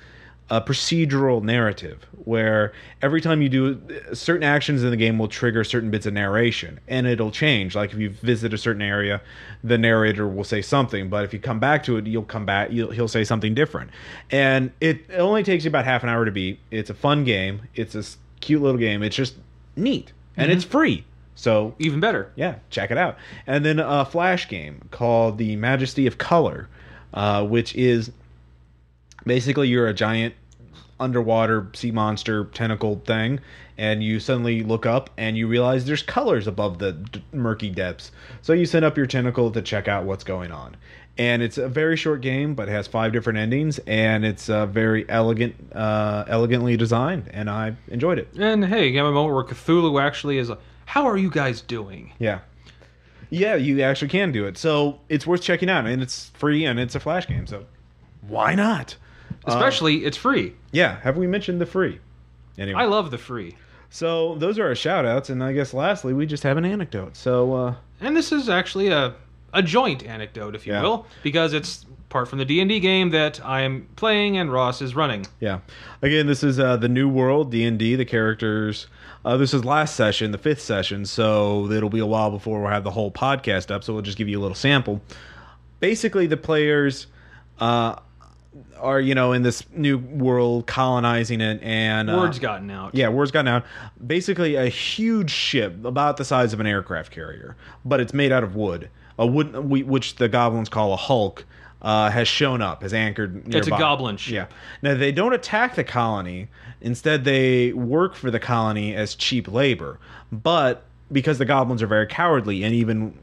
a procedural narrative where every time you do certain actions in the game will trigger certain bits of narration, and it'll change. Like if you visit a certain area, the narrator will say something, but if you come back to it, he'll say something different. And it only takes you about half an hour to beat. It's a fun game. It's a cute little game. It's just neat, and it's free. So even better. Yeah, check it out. And then a Flash game called The Majesty of Color, which is basically you're a giant underwater sea monster tentacle thing, and you suddenly look up and you realize there's colors above the murky depths. So you send up your tentacle to check out what's going on. And it's a very short game, but it has 5 different endings, and it's very elegantly designed, and I enjoyed it. And hey, you have a moment where Cthulhu actually is like, how are you guys doing? Yeah, you actually can do it. So it's worth checking out, and it's free, and it's a Flash game, so why not? Especially, it's free. Yeah, have we mentioned the free? Anyway. I love the free. So those are our shout-outs, and I guess lastly, we just have an anecdote. So, and this is actually a joint anecdote, if you will, because it's part from the D&D game that I'm playing and Ross is running. Yeah. Again, this is the New World, D&D, the characters... this is last session, the 5th session, so it'll be a while before we'll have the whole podcast up, so we'll just give you a little sample. Basically, the players... are in this new world colonizing it, and word's gotten out. Yeah, word's gotten out. Basically, a huge ship about the size of an aircraft carrier, but it's made out of wood. Which the goblins call a hulk, has shown up, has anchored nearby. It's a goblin ship. Yeah. Now they don't attack the colony. Instead, they work for the colony as cheap labor. But because the goblins are very cowardly, and even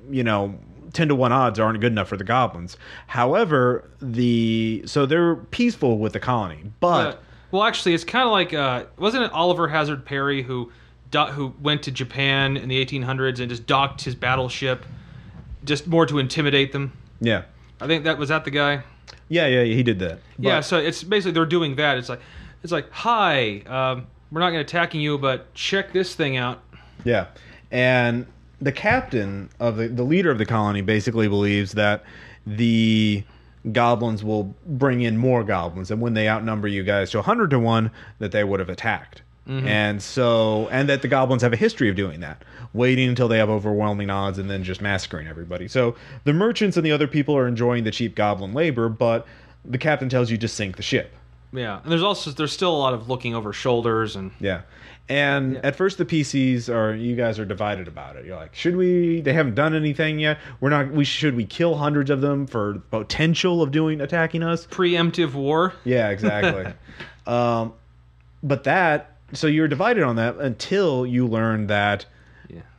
10-to-1 odds aren't good enough for the goblins. However, so they're peaceful with the colony, but well, actually, it's kind of like wasn't it Oliver Hazard Perry who went to Japan in the 1800s and just docked his battleship just more to intimidate them? Yeah, I think that was the guy. Yeah, he did that. But, so it's basically they're doing that. It's like hi, we're not going to attacking you, but check this thing out. Yeah, and the captain of the leader of the colony basically believes that the goblins will bring in more goblins, and when they outnumber you guys to 100-to-1, that they would have attacked. Mm-hmm. And that the goblins have a history of doing that, waiting until they have overwhelming odds and then just massacring everybody. So the merchants and the other people are enjoying the cheap goblin labor, but the captain tells you to sink the ship. Yeah, and there's still a lot of looking over shoulders and And at first the PCs you guys are divided about it. You're like, they haven't done anything yet. Should we kill hundreds of them for potential of attacking us? Preemptive war? Yeah, exactly. So you're divided on that until you learn that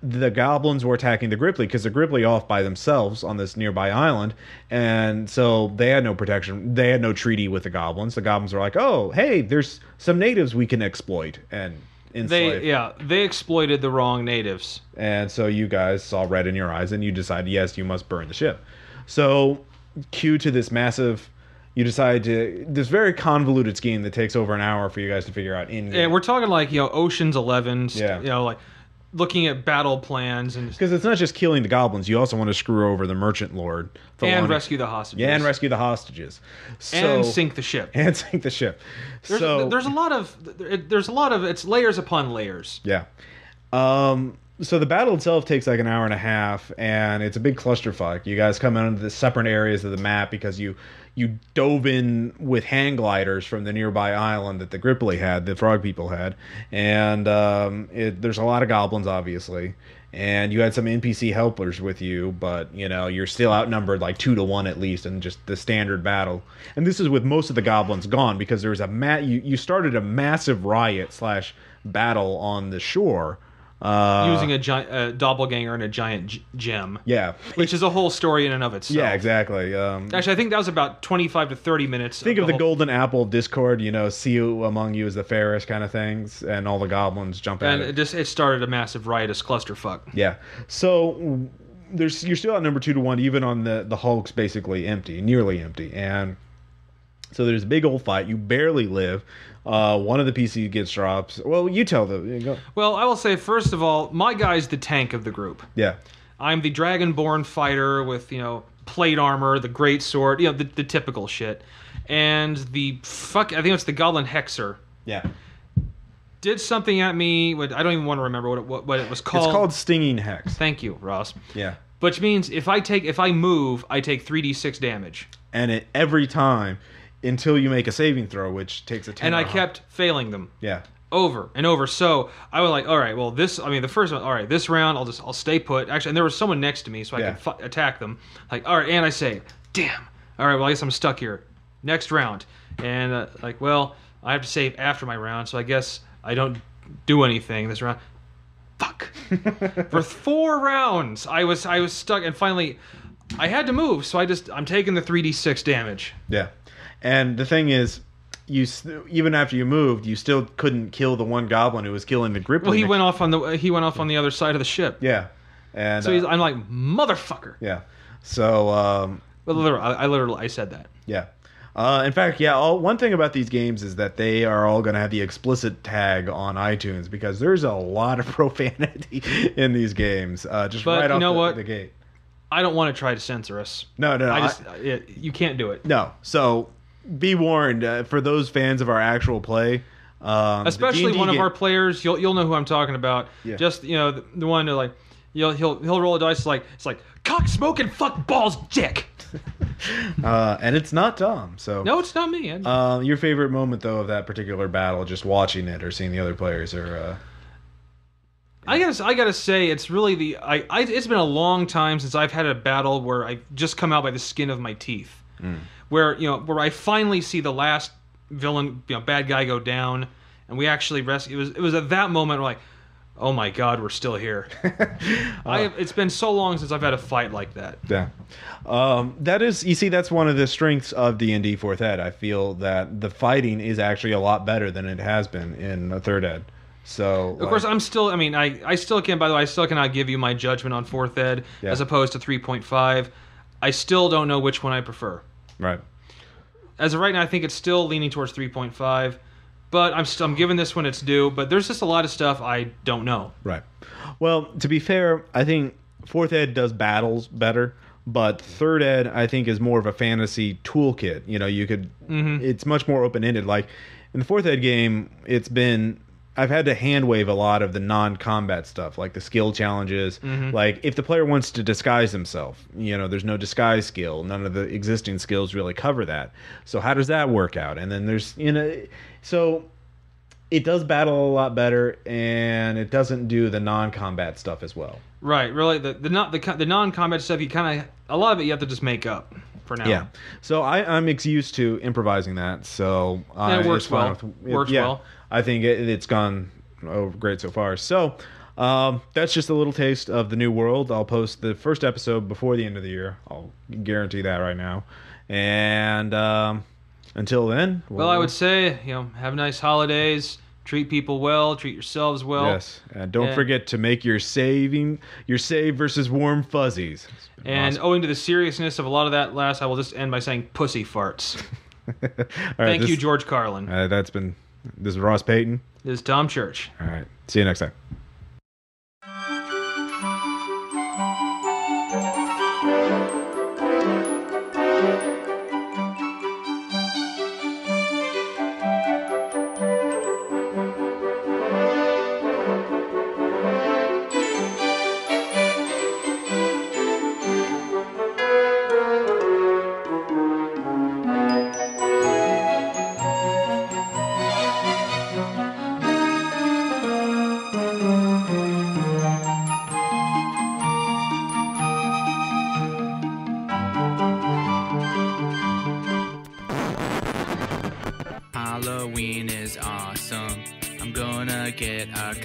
the goblins were attacking the Gripply, because the Gripply off by themselves on this nearby island, and so they had no protection. They had no treaty with the goblins. The goblins were like, oh, hey, there's some natives we can exploit and enslave. They exploited the wrong natives. And so you guys saw red in your eyes, and you decided, yes, you must burn the ship. So cue to this massive... You decide this very convoluted scheme that takes over an hour for you guys to figure out in game. And we're talking like, Ocean's 11, like looking at battle plans. Because it's not just killing the goblins, you also want to screw over the merchant lord. And rescue the hostages. Yeah, and rescue the hostages. And sink the ship. There's a lot of, it's layers upon layers. Yeah. So the battle itself takes like an hour and a half, and it's a big clusterfuck. You guys come into the separate areas of the map because you dove in with hang gliders from the nearby island that the Gripply had, the frog people had, and there's a lot of goblins, obviously, and you had some NPC helpers with you, but you're still outnumbered like 2-1 at least in just the standard battle. And this is with most of the goblins gone because there was you started a massive riot slash battle on the shore. Using a doppelganger and a giant gem. Yeah. Which is a whole story in and of itself. Yeah, exactly. Actually, I think that was about 25 to 30 minutes. Think of the golden apple of Discord, see who among you is the fairest kind of things, and all the goblins jump at it. And it started a massive riotous clusterfuck. Yeah. So you're still outnumbered 2-1, even on the Hulk's basically empty, nearly empty. And so there's a big old fight. You barely live. One of the PC gets dropped. Well, you tell them. You go. Well, I will say, first of all, my guy's the tank of the group. Yeah. I'm the dragonborn fighter with, plate armor, the great sword, the typical shit. And I think it's the goblin hexer. Yeah. Did something at me. I don't even want to remember what it was called. It's called Stinging Hex. Thank you, Ross. Yeah. Which means if I move, I take 3d6 damage. And every time until you make a saving throw, which takes a 10. And I kept failing them. Yeah. Over and over. So I was like, all right, well, the first one, all right, this round, I'll stay put. Actually, and there was someone next to me, so I could attack them. Like, all right, and I say, damn. All right, well, I guess I'm stuck here. Next round. And I have to save after my round, so I guess I don't do anything this round. Fuck. For 4 rounds, I was stuck, and finally, I had to move, so I'm taking the 3d6 damage. Yeah. And the thing is, even after you moved, you still couldn't kill the one goblin who was killing the Gripply. Well, he went off on the other side of the ship. Yeah, and so I'm like, motherfucker. Yeah. So. I said that. Yeah. In fact, one thing about these games is that they are all going to have the explicit tag on iTunes because there's a lot of profanity in these games. Right off the gate. I don't want to try to censor us. No. You can't do it. No. So be warned for those fans of our actual play. Especially one of our players, you'll know who I'm talking about. Yeah. Just the one who he'll roll a dice it's like cock smoking fuck balls dick. And it's not Tom. So no, it's not me. Your favorite moment though of that particular battle, just watching it or seeing the other players, or I gotta say, it's really it's been a long time since I've had a battle where I've just come out by the skin of my teeth. Where I finally see the last villain, bad guy go down, and we actually rescue. It was at that moment where oh my god, we're still here. It's been so long since I've had a fight like that. Yeah, that's one of the strengths of D&D 4th Ed. I feel that the fighting is actually a lot better than it has been in 3rd Ed. So of course, I'm still. I mean, I still can't. By the way, I still cannot give you my judgment on 4th Ed as opposed to 3.5. I still don't know which one I prefer. Right. As of right now, I think it's still leaning towards 3.5, but I'm giving this one its due. But there's just a lot of stuff I don't know. Right. Well, to be fair, I think 4th Ed does battles better, but 3rd Ed I think is more of a fantasy toolkit. You could. It's much more open ended. Like in the 4th Ed game, I've had to hand wave a lot of the non-combat stuff, like the skill challenges. Like, if the player wants to disguise himself, there's no disguise skill. None of the existing skills really cover that. So how does that work out? And then there's, so it does battle a lot better, and it doesn't do the non-combat stuff as well. Right. Really, the non-combat stuff, a lot of it you have to just make up for now. Yeah. So I'm used to improvising that. So it works well. Works well. I think it's gone great so far. So that's just a little taste of the new world. I'll post the first episode before the end of the year. I'll guarantee that right now. And until then, I would say have nice holidays. Treat people well. Treat yourselves well. Yes, and don't forget to make your save versus warm fuzzies. And awesome. Owing to the seriousness of a lot of that I will just end by saying pussy farts. Thank you, George Carlin. This is Ross Payton. This is Tom Church. All right. See you next time.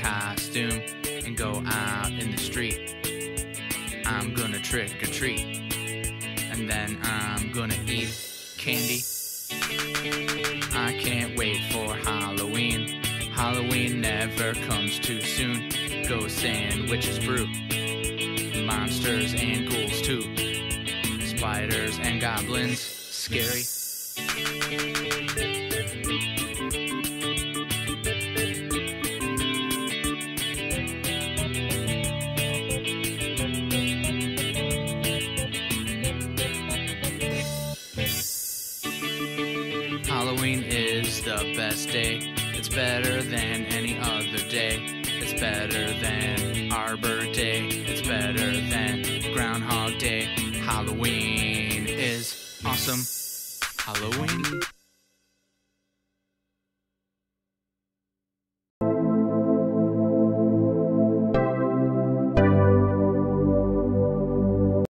costume and go out in the street. I'm gonna trick or treat, and then I'm gonna eat candy. I can't wait for Halloween. Halloween never comes too soon. Ghosts and witches brew, monsters and ghouls too, spiders and goblins, scary. Halloween is the best day. It's better than any other day. It's better than Arbor Day. It's better than Groundhog Day. Halloween is awesome. Halloween.